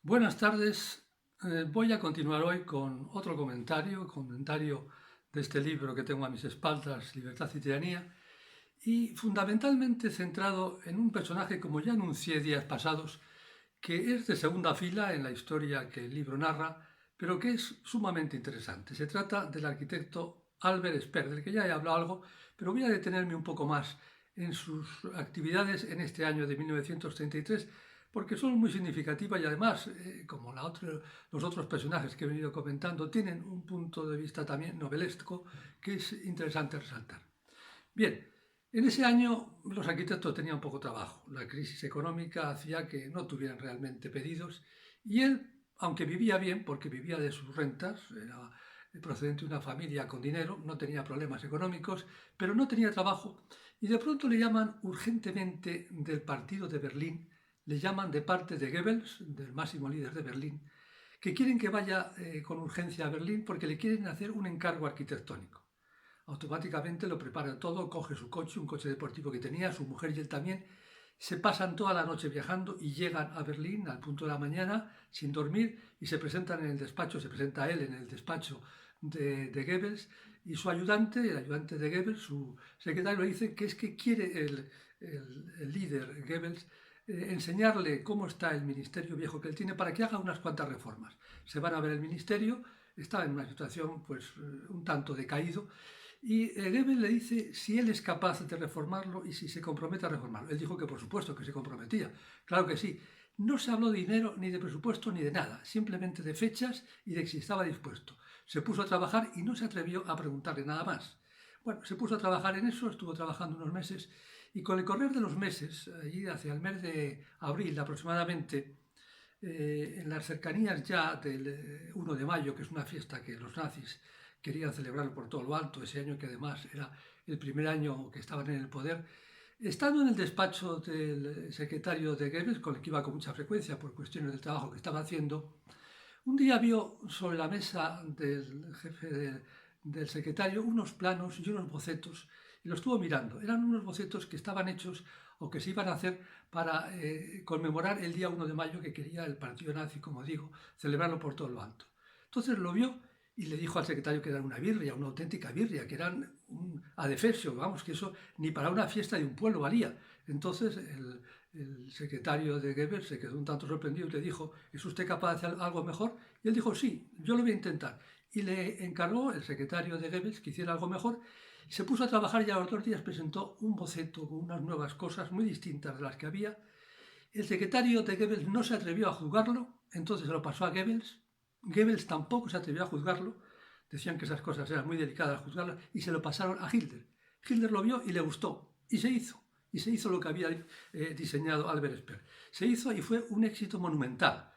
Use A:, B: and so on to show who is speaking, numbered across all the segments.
A: Buenas tardes. Voy a continuar hoy con otro comentario de este libro que tengo a mis espaldas, Libertad y Tiranía, y fundamentalmente centrado en un personaje, como ya anuncié días pasados, que es de segunda fila en la historia que el libro narra, pero que es sumamente interesante. Se trata del arquitecto Albert Speer, del que ya he hablado algo, pero voy a detenerme un poco más en sus actividades en este año de 1933, porque son muy significativas y además, como los otros personajes que he venido comentando, tienen un punto de vista también novelesco que es interesante resaltar. Bien, en ese año los arquitectos tenían poco trabajo. La crisis económica hacía que no tuvieran realmente pedidos y él, aunque vivía bien, porque vivía de sus rentas, era procedente de una familia con dinero, no tenía problemas económicos, pero no tenía trabajo y de pronto le llaman urgentemente del partido de Berlín, le llaman de parte de Goebbels, del máximo líder de Berlín, que quieren que vaya con urgencia a Berlín porque le quieren hacer un encargo arquitectónico. Automáticamente lo prepara todo, coge su coche, un coche deportivo que tenía, su mujer y él también, se pasan toda la noche viajando y llegan a Berlín al punto de la mañana sin dormir y se presentan en el despacho, se presenta él en el despacho de Goebbels y su ayudante, el ayudante de Goebbels, su secretario, le dice que es que quiere el líder Goebbels enseñarle cómo está el ministerio viejo que él tiene para que haga unas cuantas reformas. Se van a ver el ministerio, está en una situación pues un tanto decaído y Goebbels le dice si él es capaz de reformarlo y si se compromete a reformarlo. Él dijo que por supuesto que se comprometía, claro que sí. No se habló de dinero, ni de presupuesto, ni de nada, simplemente de fechas y de si estaba dispuesto. Se puso a trabajar y no se atrevió a preguntarle nada más. Bueno, se puso a trabajar en eso, estuvo trabajando unos meses y con el correr de los meses, allí hacia el mes de abril aproximadamente, en las cercanías ya del 1 de mayo, que es una fiesta que los nazis querían celebrar por todo lo alto, ese año que además era el primer año que estaban en el poder, estando en el despacho del secretario de Goebbels, con el que iba con mucha frecuencia por cuestiones del trabajo que estaba haciendo, un día vio sobre la mesa del jefe del secretario unos planos y unos bocetos y los estuvo mirando. Eran unos bocetos que estaban hechos o que se iban a hacer para conmemorar el día 1 de mayo que quería el partido nazi, como digo, celebrarlo por todo lo alto. Entonces lo vio y le dijo al secretario que eran una birria, una auténtica birria, que eran un adefesio, vamos, que eso ni para una fiesta de un pueblo valía. Entonces el secretario de Goebbels se quedó un tanto sorprendido y le dijo, ¿es usted capaz de hacer algo mejor? Y él dijo, sí, yo lo voy a intentar. Y le encargó el secretario de Goebbels que hiciera algo mejor. Se puso a trabajar y a los 2 días presentó un boceto con unas nuevas cosas muy distintas de las que había. El secretario de Goebbels no se atrevió a juzgarlo, entonces se lo pasó a Goebbels. Goebbels tampoco se atrevió a juzgarlo, decían que esas cosas eran muy delicadas juzgarlas, y se lo pasaron a Hitler. Hitler lo vio y le gustó, y se hizo. Y se hizo lo que había diseñado Albert Speer. Se hizo y fue un éxito monumental.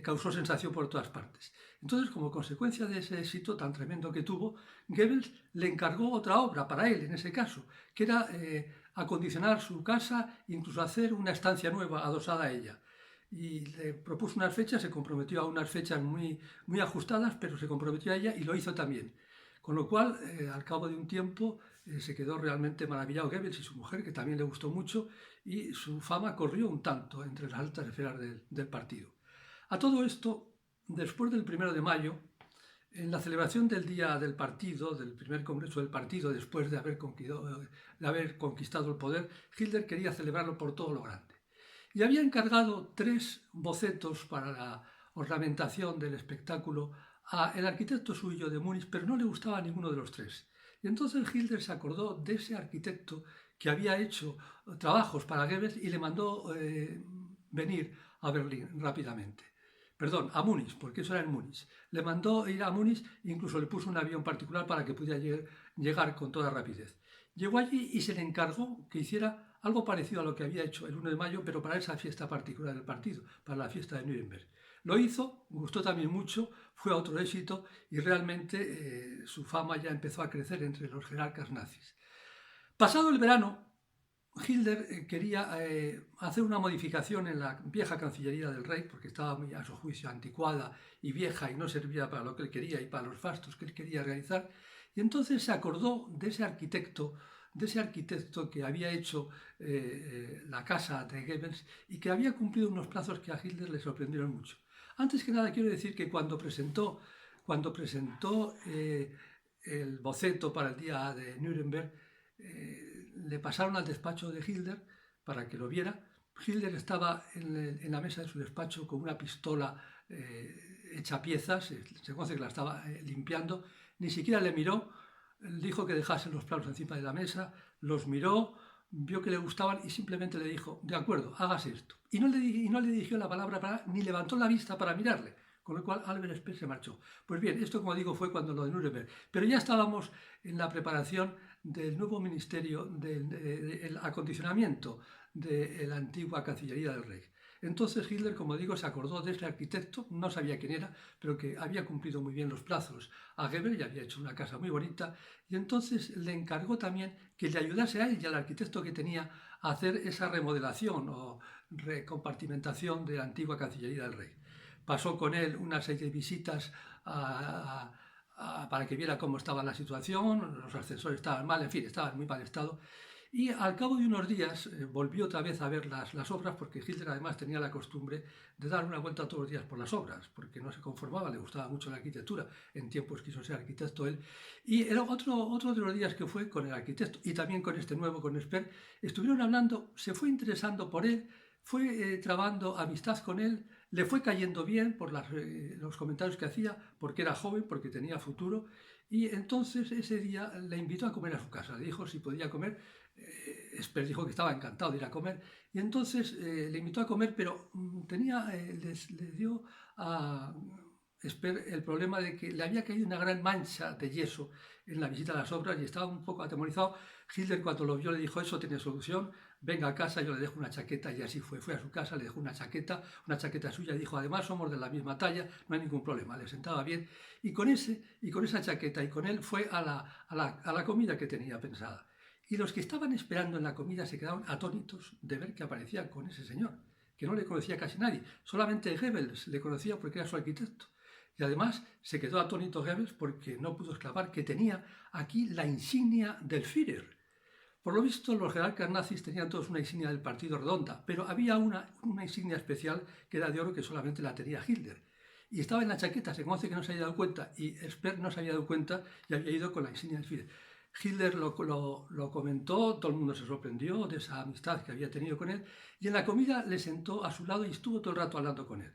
A: Causó sensación por todas partes. Entonces, como consecuencia de ese éxito tan tremendo que tuvo, Goebbels le encargó otra obra para él, en ese caso, que era acondicionar su casa, incluso hacer una estancia nueva adosada a ella. Y le propuso unas fechas, se comprometió a unas fechas muy ajustadas, pero se comprometió a ella y lo hizo también. Con lo cual, al cabo de un tiempo, se quedó realmente maravillado Goebbels y su mujer, que también le gustó mucho, y su fama corrió un tanto entre las altas esferas del partido. A todo esto, después del 1 de mayo, en la celebración del día del partido, del primer congreso del partido, después de haber conquistado el poder, Hitler quería celebrarlo por todo lo grande. Y había encargado 3 bocetos para la ornamentación del espectáculo al arquitecto suyo de Múnich, pero no le gustaba ninguno de los 3. Y entonces Hitler se acordó de ese arquitecto que había hecho trabajos para Goebbels y le mandó venir a Berlín rápidamente. Perdón, a Múnich, porque eso era en Múnich. Le mandó ir a Múnich, incluso le puso un avión particular para que pudiera llegar con toda rapidez. Llegó allí y se le encargó que hiciera algo parecido a lo que había hecho el 1 de mayo, pero para esa fiesta particular del partido, para la fiesta de Nuremberg. Lo hizo, gustó también mucho, fue a otro éxito y realmente su fama ya empezó a crecer entre los jerarcas nazis. Pasado el verano, Hitler quería hacer una modificación en la vieja Cancillería del Rey, porque estaba muy, a su juicio, anticuada y vieja y no servía para lo que él quería y para los fastos que él quería realizar. Y entonces se acordó de ese arquitecto que había hecho la casa de Goebbels y que había cumplido unos plazos que a Hitler le sorprendieron mucho. Antes que nada quiero decir que cuando presentó el boceto para el día de Nuremberg, le pasaron al despacho de Hitler para que lo viera. Hitler estaba en la mesa de su despacho con una pistola hecha piezas, se conoce que la estaba limpiando, ni siquiera le miró, dijo que dejase los planos encima de la mesa, los miró, vio que le gustaban y simplemente le dijo, de acuerdo, hágase esto. Y no le dirigió la palabra ni levantó la vista para mirarle, con lo cual Albert Speer se marchó. Pues bien, esto como digo fue cuando lo de Nuremberg, pero ya estábamos en la preparación del nuevo ministerio del acondicionamiento de la antigua Cancillería del Reich. Entonces Hitler, como digo, se acordó de este arquitecto, no sabía quién era, pero que había cumplido muy bien los plazos a Goebbels y había hecho una casa muy bonita, y entonces le encargó también que le ayudase a él y al arquitecto que tenía a hacer esa remodelación o recompartimentación de la antigua Cancillería del Reich. Pasó con él una serie de visitas para que viera cómo estaba la situación, los ascensores estaban mal, en fin, estaban en muy mal estado. Y al cabo de unos días volvió otra vez a ver las obras, porque Hitler además tenía la costumbre de dar una vuelta todos los días por las obras, porque no se conformaba, le gustaba mucho la arquitectura, en tiempos quiso ser arquitecto él. Y era otro de los días que fue con el arquitecto y también con este nuevo, con Speer, estuvieron hablando, se fue interesando por él, fue trabando amistad con él, le fue cayendo bien por los comentarios que hacía, porque era joven, porque tenía futuro, y entonces ese día le invitó a comer a su casa, le dijo si podía comer. Speer dijo que estaba encantado de ir a comer, y entonces le invitó a comer, pero le dio a Speer el problema de que le había caído una gran mancha de yeso en la visita a las obras y estaba un poco atemorizado. Hitler, cuando lo vio, le dijo, eso tiene solución, venga a casa, yo le dejo una chaqueta, y así fue. Fue a su casa, le dejó una chaqueta suya, y dijo, además somos de la misma talla, no hay ningún problema, le sentaba bien, y con esa chaqueta y con él fue a la comida que tenía pensada. Y los que estaban esperando en la comida se quedaron atónitos de ver que aparecía con ese señor, que no le conocía casi nadie, solamente Goebbels le conocía porque era su arquitecto. Y además se quedó atónito Goebbels porque no pudo escapar que tenía aquí la insignia del Führer. Por lo visto, los jerarcas nazis tenían todos una insignia del partido redonda, pero había una insignia especial que era de oro que solamente la tenía Hitler. Y estaba en la chaqueta, se conoce que no se había dado cuenta, y Speer no se había dado cuenta y había ido con la insignia del Führer. Hitler lo comentó, todo el mundo se sorprendió de esa amistad que había tenido con él, y en la comida le sentó a su lado y estuvo todo el rato hablando con él.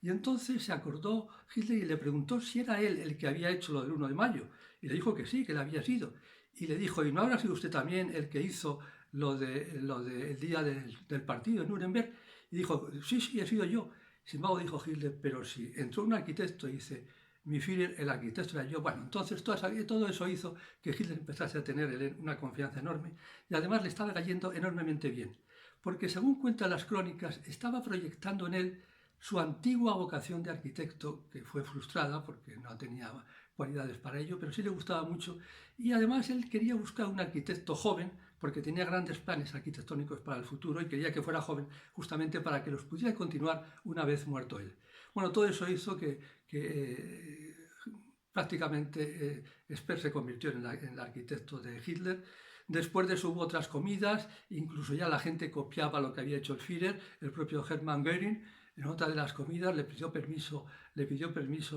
A: Y entonces se acordó Hitler y le preguntó si era él el que había hecho lo del 1 de mayo, y le dijo que sí, que él había sido. Y le dijo, ¿y no habrá sido usted también el que hizo lo del día del partido en Nuremberg? Y dijo, sí, he sido yo. Sin embargo, dijo Hitler, pero si entró un arquitecto y dice, mi Führer, el arquitecto era yo. Bueno, entonces todo eso hizo que Hitler empezase a tener una confianza enorme y además le estaba cayendo enormemente bien, porque según cuentan las crónicas, estaba proyectando en él su antigua vocación de arquitecto, que fue frustrada porque no tenía cualidades para ello, pero sí le gustaba mucho, y además él quería buscar un arquitecto joven, porque tenía grandes planes arquitectónicos para el futuro y quería que fuera joven justamente para que los pudiera continuar una vez muerto él. Bueno, todo eso hizo que prácticamente Speer se convirtió en el arquitecto de Hitler. Después de eso hubo otras comidas, incluso ya la gente copiaba lo que había hecho el Führer, el propio Hermann Göring. En otra de las comidas le pidió permiso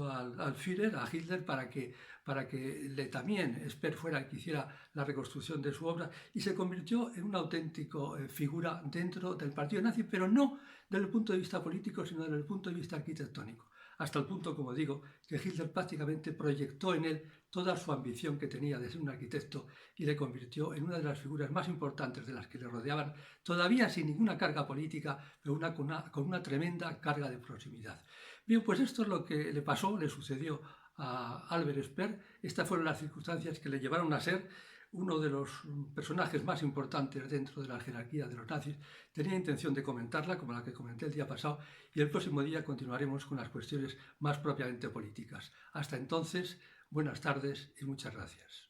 A: al Führer, a Hitler, para que también Speer fuera el que hiciera la reconstrucción de su obra, y se convirtió en una auténtica figura dentro del partido nazi, pero no desde el punto de vista político, sino desde el punto de vista arquitectónico. Hasta el punto, como digo, que Hitler prácticamente proyectó en él toda su ambición que tenía de ser un arquitecto y le convirtió en una de las figuras más importantes de las que le rodeaban, todavía sin ninguna carga política, pero con una tremenda carga de proximidad. Bien, pues esto es lo que le pasó, le sucedió a Albert Speer. Estas fueron las circunstancias que le llevaron a ser uno de los personajes más importantes dentro de la jerarquía de los nazis. Tenía intención de comentarla, como la que comenté el día pasado, y el próximo día continuaremos con las cuestiones más propiamente políticas. Hasta entonces, buenas tardes y muchas gracias.